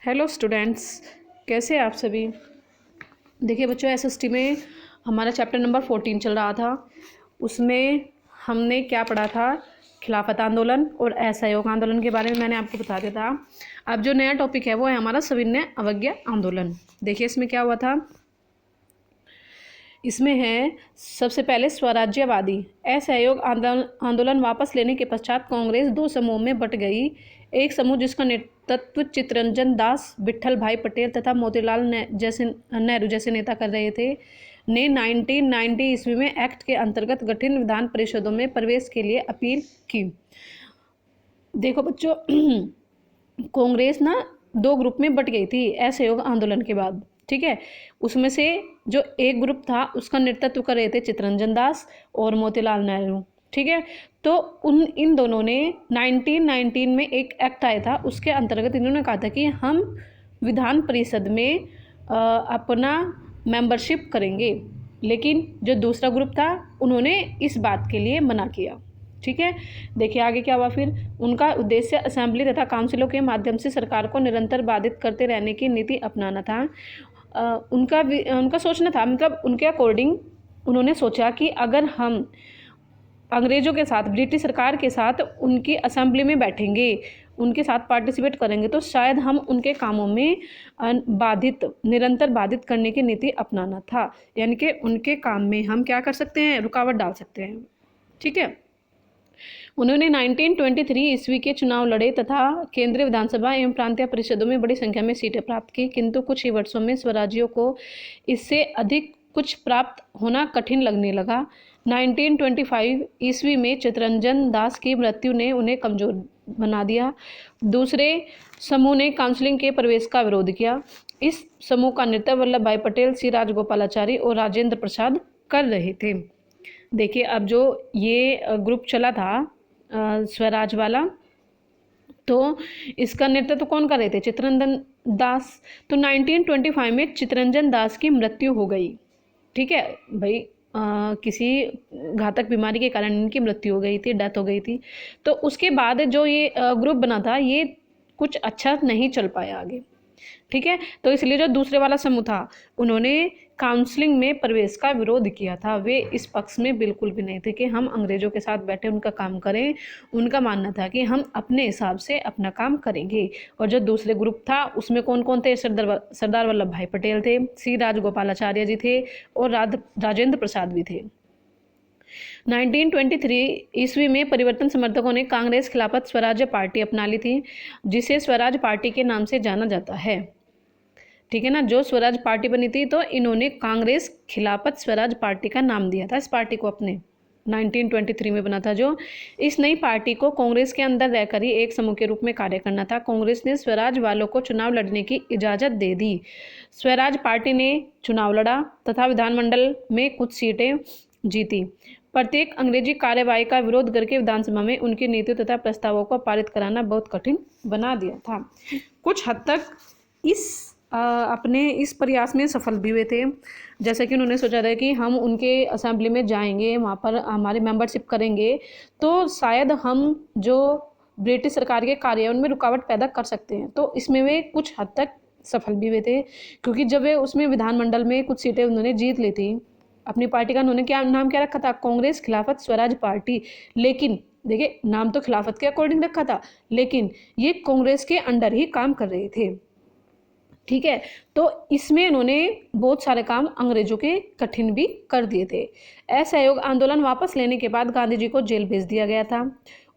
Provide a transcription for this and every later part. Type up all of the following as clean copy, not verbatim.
Hello students, कैसे हैं आप सभी। देखिए बच्चों, एसएसटी में हमारा चैप्टर नंबर 14 चल रहा था। उसमें हमने क्या पढ़ा था, खिलाफत आंदोलन और असहयोग आंदोलन के बारे में मैंने आपको बता दिया था। अब जो नया टॉपिक है वो है हमारा सविनय अवज्ञा आंदोलन। देखिए इसमें क्या हुआ था। इसमें है सबसे पहले स्वराज्यवादी असहयोग आंदोलन वापस लेने के पश्चात कांग्रेस दो समूह में बट गई। एक समूह जिसका नेतृत्व चित्तरंजन दास, विट्ठल भाई पटेल तथा मोतीलाल नेहरू जैसे नेता कर रहे थे, ने 1990 ईस्वी में एक्ट के अंतर्गत गठित विधान परिषदों में प्रवेश के लिए अपील की। देखो बच्चों, कांग्रेस ना दो ग्रुप में बट गई थी असहयोग आंदोलन के बाद। ठीक है, उसमें से जो एक ग्रुप था उसका नेतृत्व कर रहे थे चित्तरंजन दास और मोतीलाल नेहरू। ठीक है, तो इन दोनों ने 1919 में एक एक्ट आया था, उसके अंतर्गत इन्होंने कहा था कि हम विधान परिषद में अपना मेंबरशिप करेंगे। लेकिन जो दूसरा ग्रुप था उन्होंने इस बात के लिए मना किया। ठीक है, देखिए आगे क्या हुआ फिर। उनका उद्देश्य असेंबली तथा काउंसिलों के माध्यम से सरकार को निरंतर बाधित करते रहने की नीति अपनाना था। उनका सोचना था, मतलब उनके अकॉर्डिंग उन्होंने सोचा कि अगर हम अंग्रेज़ों के साथ, ब्रिटिश सरकार के साथ उनकी असेंबली में बैठेंगे, उनके साथ पार्टिसिपेट करेंगे तो शायद हम उनके कामों में निरंतर बाधित करने की नीति अपनाना था। यानी कि उनके काम में हम क्या कर सकते हैं, रुकावट डाल सकते हैं। ठीक है, उन्होंने 1923 ईस्वी के चुनाव लड़े तथा केंद्रीय विधानसभा एवं प्रांतीय परिषदों में बड़ी संख्या में सीटें प्राप्त की, किंतु कुछ ही वर्षों में स्वराज्यों को इससे अधिक कुछ प्राप्त होना कठिन लगने लगा। 1925 ईस्वी में चित्तरंजन दास की मृत्यु ने उन्हें कमजोर बना दिया। दूसरे समूह ने काउंसिलिंग के प्रवेश का विरोध किया। इस समूह का नेतृत्व वल्लभ भाई पटेल, सी राजगोपालाचारी और राजेंद्र प्रसाद कर रहे थे। देखिए अब जो ये ग्रुप चला था स्वराज वाला, तो इसका नेतृत्व कौन कर रहे थे, चित्तरंजन दास। तो 1925 में चित्तरंजन दास की मृत्यु हो गई। ठीक है भाई, किसी घातक बीमारी के कारण इनकी मृत्यु हो गई थी, डेथ हो गई थी। तो उसके बाद जो ये ग्रुप बना था ये कुछ अच्छा नहीं चल पाया आगे। ठीक है, तो इसलिए जो दूसरे वाला समूह था उन्होंने काउंसलिंग में प्रवेश का विरोध किया था। वे इस पक्ष में बिल्कुल भी नहीं थे कि हम अंग्रेजों के साथ बैठे उनका काम करें। उनका मानना था कि हम अपने हिसाब से अपना काम करेंगे। और जो दूसरे ग्रुप था उसमें कौन कौन थे, सरदार वल्लभ भाई पटेल थे, सी राजगोपालाचार्य जी थे और राजेंद्र प्रसाद भी थे। 1923 ईस्वी में परिवर्तन समर्थकों ने कांग्रेस खिलाफत स्वराज्य पार्टी अपना ली थी, जिसे स्वराज पार्टी के नाम से जाना जाता है। ठीक है ना, जो स्वराज पार्टी बनी थी तो इन्होंने कांग्रेस खिलाफत स्वराज पार्टी का नाम दिया था इस पार्टी को अपने। 1923 में बना था जो। इस नई पार्टी को कांग्रेस के अंदर रहकर ही एक समूह के रूप में कार्य करना था। कांग्रेस ने स्वराज वालों को चुनाव लड़ने की इजाज़त दे दी। स्वराज पार्टी ने चुनाव लड़ा तथा विधानमंडल में कुछ सीटें जीती। प्रत्येक अंग्रेजी कार्यवाही का विरोध करके विधानसभा में उनकी नीतियों तथा प्रस्तावों को पारित कराना बहुत कठिन बना दिया था। कुछ हद तक अपने इस प्रयास में सफल भी हुए थे। जैसे कि उन्होंने सोचा था कि हम उनके असेंबली में जाएंगे, वहाँ पर हमारी मेंबरशिप करेंगे तो शायद हम जो ब्रिटिश सरकार के कार्य उनमें रुकावट पैदा कर सकते हैं। तो इसमें वे कुछ हद तक सफल भी हुए थे, क्योंकि जब वे उसमें विधानमंडल में कुछ सीटें उन्होंने जीत ली थी। अपनी पार्टी का उन्होंने क्या नाम क्या रखा था, कांग्रेस खिलाफत स्वराज पार्टी। लेकिन देखिए नाम तो खिलाफत के अकॉर्डिंग रखा था, लेकिन ये कांग्रेस के अंडर ही काम कर रहे थे। ठीक है, तो इसमें उन्होंने बहुत सारे काम अंग्रेजों के कठिन भी कर दिए थे। असहयोग आंदोलन वापस लेने के बाद गांधी जी को जेल भेज दिया गया था।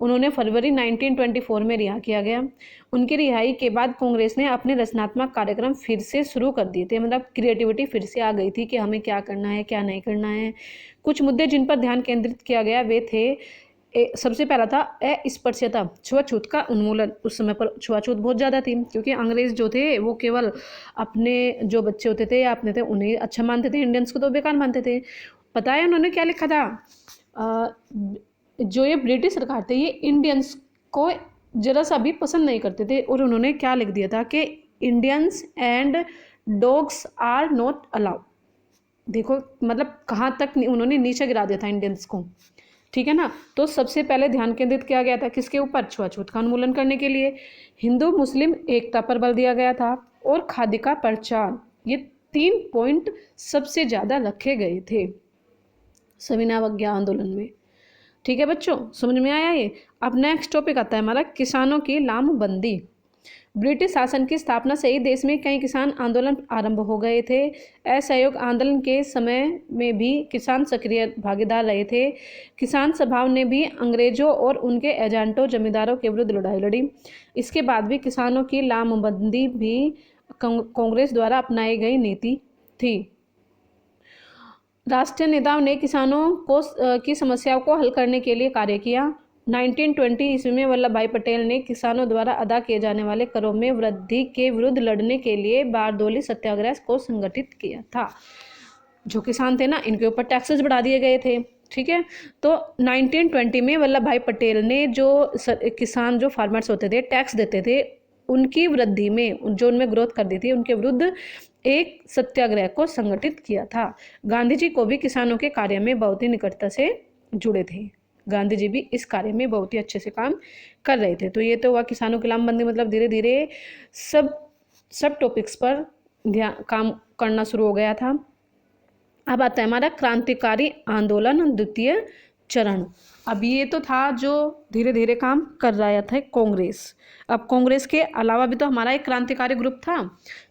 उन्होंने फरवरी 1924 में रिहा किया गया। उनकी रिहाई के बाद कांग्रेस ने अपने रचनात्मक कार्यक्रम फिर से शुरू कर दिए थे, मतलब क्रिएटिविटी फिर से आ गई थी कि हमें क्या करना है क्या नहीं करना है। कुछ मुद्दे जिन पर ध्यान केंद्रित किया गया वे थे, सबसे पहला था अस्पृश्यता, छुआछूत का उन्मूलन। उस समय पर छुआछूत बहुत ज़्यादा थी, क्योंकि अंग्रेज जो थे वो केवल अपने जो बच्चे होते थे या अपने थे उन्हें अच्छा मानते थे, इंडियंस को तो बेकार मानते थे। पता है उन्होंने क्या लिखा था, जो ये ब्रिटिश सरकार थे ये इंडियंस को जरा सा भी पसंद नहीं करते थे। और उन्होंने क्या लिख दिया था कि Indians and dogs are not allowed. देखो मतलब कहाँ तक उन्होंने नीचे गिरा दिया था इंडियंस को। ठीक है ना। तो सबसे पहले ध्यान केंद्रित किया गया था किसके ऊपर? छुआछूत का उन्मूलन करने के लिए। हिंदू मुस्लिम एकता पर बल दिया गया था और खादी का प्रचार, ये 3 पॉइंट सबसे ज़्यादा रखे गए थे सविनय अवज्ञा आंदोलन में। ठीक है बच्चों, समझ में आया ये। अब नेक्स्ट टॉपिक आता है हमारा किसानों की लामबंदी। ब्रिटिश शासन की स्थापना से ही देश में कई किसान आंदोलन आरंभ हो गए थे। असहयोग आंदोलन के समय में भी किसान सक्रिय भागीदार रहे थे। किसान सभाओं ने भी अंग्रेजों और उनके एजेंटों जमींदारों के विरुद्ध लड़ाई लड़ी। इसके बाद भी किसानों की लामबंदी भी कांग्रेस द्वारा अपनाई गई नीति थी। राष्ट्रीय नेताओं ने किसानों को की समस्याओं को हल करने के लिए कार्य किया। 1920 ईस्वी में वल्लभ भाई पटेल ने किसानों द्वारा अदा किए जाने वाले करों में वृद्धि के विरुद्ध लड़ने के लिए बारदोली सत्याग्रह को संगठित किया था। जो किसान थे ना, इनके ऊपर टैक्सेस बढ़ा दिए गए थे। ठीक है, तो 1920 में वल्लभ भाई पटेल ने जो किसान जो फार्मर्स होते थे टैक्स देते थे, उनकी वृद्धि में जो उनमें ग्रोथ कर दी थी, उनके विरुद्ध एक सत्याग्रह को संगठित किया था। गांधी जी को भी किसानों के कार्य में बहुत ही निकटता से जुड़े थे। गांधी जी भी इस कार्य में बहुत ही अच्छे से काम कर रहे थे। तो ये तो हुआ किसानों की लामबंदी, मतलब धीरे धीरे सब टॉपिक्स पर काम करना शुरू हो गया था। अब आता है हमारा क्रांतिकारी आंदोलन द्वितीय चरण। अब ये तो था जो धीरे धीरे काम कर रहा था कांग्रेस। अब कांग्रेस के अलावा भी तो हमारा एक क्रांतिकारी ग्रुप था,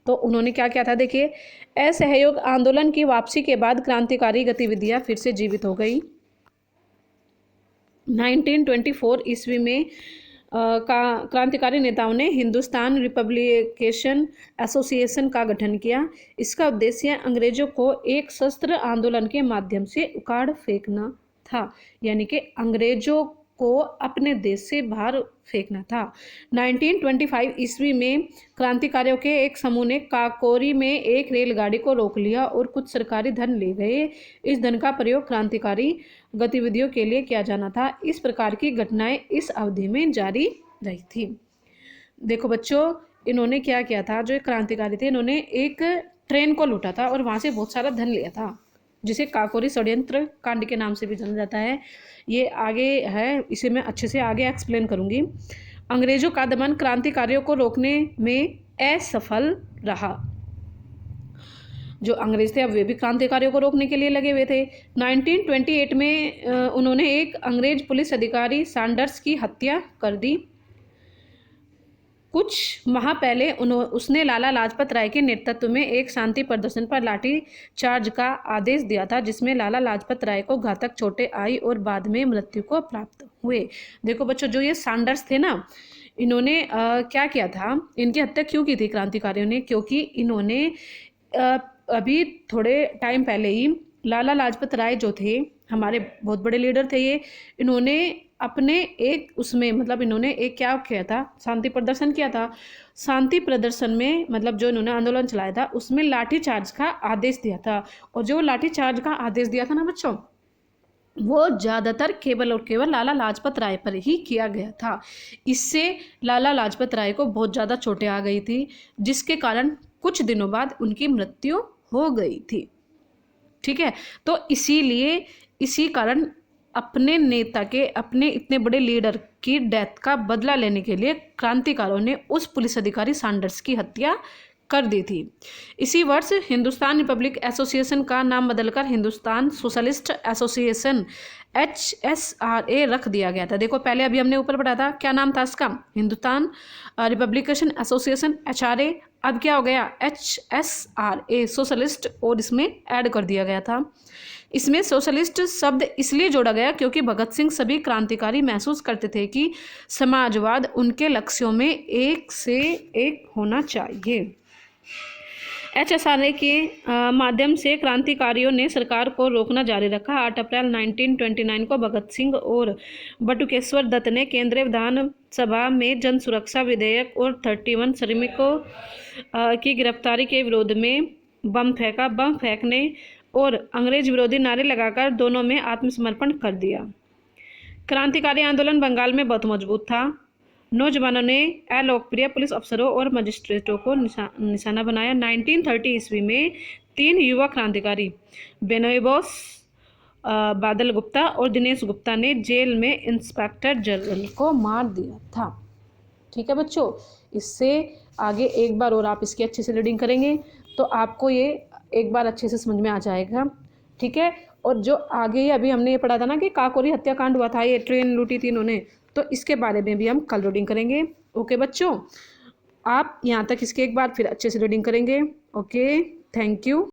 तो उन्होंने क्या किया था, देखिए। असहयोग आंदोलन की वापसी के बाद क्रांतिकारी गतिविधियां फिर से जीवित हो गई। 1924 ईस्वी में क्रांतिकारी नेताओं ने हिंदुस्तान रिपब्लिकेशन एसोसिएशन का गठन किया। इसका उद्देश्य अंग्रेजों को एक सशस्त्र आंदोलन के माध्यम से उखाड़ फेंकना था, यानी कि अंग्रेजों को अपने देश से बाहर फेंकना था। 1925 ईस्वी में क्रांतिकारियों के एक समूह ने काकोरी में एक रेलगाड़ी को रोक लिया और कुछ सरकारी धन ले गए। इस धन का प्रयोग क्रांतिकारी गतिविधियों के लिए किया जाना था। इस प्रकार की घटनाएं इस अवधि में जारी रही थी। देखो बच्चों, इन्होंने क्या किया था, जो क्रांतिकारी थे, इन्होंने एक ट्रेन को लूटा था और वहां से बहुत सारा धन लिया था, जिसे काकोरी षड्यंत्र कांड के नाम से भी जाना जाता है। ये आगे है, इसे मैं अच्छे से आगे एक्सप्लेन करूंगी। अंग्रेजों का दमन क्रांतिकारियों को रोकने में असफल रहा। जो अंग्रेज थे अब वे भी क्रांतिकारियों को रोकने के लिए लगे हुए थे। 1928 में उन्होंने एक अंग्रेज पुलिस अधिकारी सैंडर्स की हत्या कर दी। कुछ माह पहले उसने लाला लाजपत राय के नेतृत्व में एक शांति प्रदर्शन पर लाठी चार्ज का आदेश दिया था, जिसमें लाला लाजपत राय को घातक चोटें आई और बाद में मृत्यु को प्राप्त हुए। देखो बच्चों, जो ये सैंडर्स थे ना, इन्होंने क्या किया था, इनकी हत्या क्यों की थी क्रांतिकारियों ने? क्योंकि इन्होंने अभी थोड़े टाइम पहले ही लाला लाजपत राय जो थे, हमारे बहुत बड़े लीडर थे ये, इन्होंने अपने एक उसमें मतलब इन्होंने एक क्या किया था, शांति प्रदर्शन किया था। शांति प्रदर्शन में मतलब जो इन्होंने आंदोलन चलाया था उसमें लाठी चार्ज का आदेश दिया था। और जो लाठी चार्ज का आदेश दिया था ना बच्चों, वो ज़्यादातर केवल और केवल लाला लाजपत राय पर ही किया गया था। इससे लाला लाजपत राय को बहुत ज़्यादा चोटें आ गई थी, जिसके कारण कुछ दिनों बाद उनकी मृत्यु हो गई थी। ठीक है, तो इसीलिए इसी कारण अपने नेता के, अपने इतने बड़े लीडर की डेथ का बदला लेने के लिए क्रांतिकारियों ने उस पुलिस अधिकारी सैंडर्स की हत्या कर दी थी। इसी वर्ष हिंदुस्तान रिपब्लिक एसोसिएशन का नाम बदलकर हिंदुस्तान सोशलिस्ट एसोसिएशन HSRA रख दिया गया था। देखो पहले अभी हमने ऊपर पढ़ा था, क्या नाम था इसका, हिंदुस्तान रिपब्लिकेशन एसोसिएशन HRA, अब क्या हो गया HSRA सोशलिस्ट, और इसमें ऐड कर दिया गया था। इसमें सोशलिस्ट शब्द इसलिए जोड़ा गया क्योंकि भगत सिंह सभी क्रांतिकारी महसूस करते थे कि समाजवाद उनके लक्ष्यों में एक से एक होना चाहिए। HSRA के माध्यम से क्रांतिकारियों ने सरकार को रोकना जारी रखा। 8 अप्रैल 1929 को भगत सिंह और बटुकेश्वर दत्त ने केंद्रीय विधानसभा में जन सुरक्षा विधेयक और 31 श्रमिकों की गिरफ्तारी के विरोध में बम फेंका। बम फेंकने और अंग्रेज विरोधी नारे लगाकर दोनों में आत्मसमर्पण कर दिया। क्रांतिकारी आंदोलन बंगाल में बहुत मजबूत था। नौजवानों ने अलोकप्रिय पुलिस अफसरों और मजिस्ट्रेटों को निशाना बनाया। 1930 ईस्वी में 3 युवा क्रांतिकारी बेनोई बोस, बादल गुप्ता और दिनेश गुप्ता ने जेल में इंस्पेक्टर जनरल को मार दिया था। ठीक है बच्चों, इससे आगे एक बार और आप इसकी अच्छे से रीडिंग करेंगे तो आपको ये एक बार अच्छे से समझ में आ जाएगा। ठीक है, और जो आगे ये अभी हमने ये पढ़ा था ना कि काकोरी हत्याकांड हुआ था, ये ट्रेन लूटी थी इन्होंने, तो इसके बारे में भी हम कल रीडिंग करेंगे। ओके बच्चों, आप यहाँ तक इसके एक बार फिर अच्छे से रीडिंग करेंगे। Okay, thank you.